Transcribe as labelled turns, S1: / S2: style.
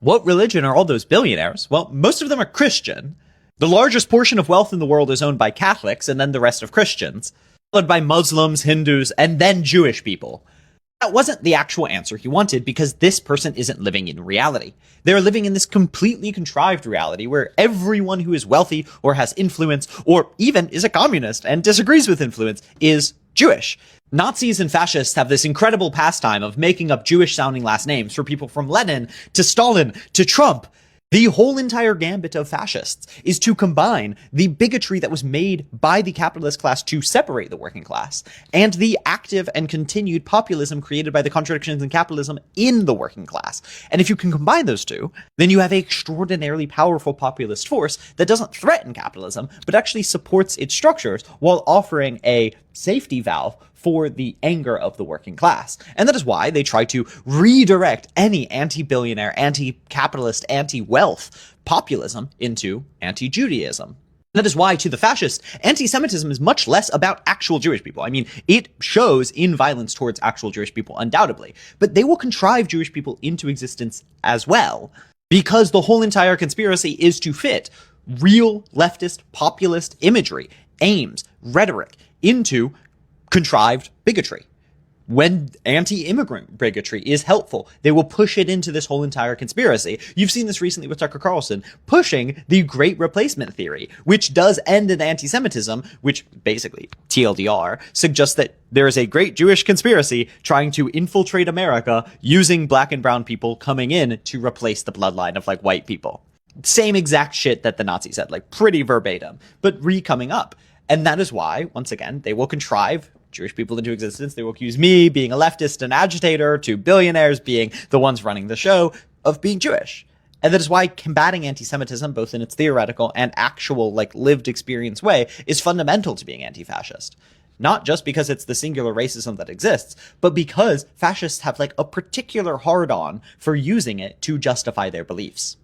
S1: What religion are all those billionaires? Well, most of them are Christian. The largest portion of wealth in the world is owned by Catholics, and then the rest of Christians, followed by Muslims, Hindus, and then Jewish people. That wasn't the actual answer he wanted, because this person isn't living in reality. They're living in this completely contrived reality where everyone who is wealthy or has influence, or even is a communist and disagrees with influence, is Jewish. Nazis and fascists have this incredible pastime of making up Jewish-sounding last names for people from Lenin to Stalin to Trump. The whole entire gambit of fascists is to combine the bigotry that was made by the capitalist class to separate the working class and the active and continued populism created by the contradictions in capitalism in the working class. And if you can combine those two, then you have an extraordinarily powerful populist force that doesn't threaten capitalism, but actually supports its structures while offering a safety valve for the anger of the working class. And that is why they try to redirect any anti-billionaire, anti-capitalist, anti-wealth populism into anti-Judaism. That is why, to the fascists, anti-Semitism is much less about actual Jewish people. I mean, it shows in violence towards actual Jewish people, undoubtedly, but they will contrive Jewish people into existence as well, because the whole entire conspiracy is to fit real leftist populist imagery, aims, rhetoric into contrived bigotry. When anti-immigrant bigotry is helpful, they will push it into this whole entire conspiracy. You've seen this recently with Tucker Carlson pushing the Great Replacement theory, which does end in anti-Semitism, which basically, TLDR, suggests that there is a great Jewish conspiracy trying to infiltrate America using black and brown people coming in to replace the bloodline of, like, white people. Same exact shit that the Nazis said, like, pretty verbatim, but coming up. And that is why, once again, they will contrive Jewish people into existence. They will accuse me, being a leftist and agitator, to billionaires being the ones running the show, of being Jewish. And that is why combating anti-Semitism, both in its theoretical and actual, like, lived experience way, is fundamental to being anti-fascist. Not just because it's the singular racism that exists, but because fascists have, like, a particular hard-on for using it to justify their beliefs.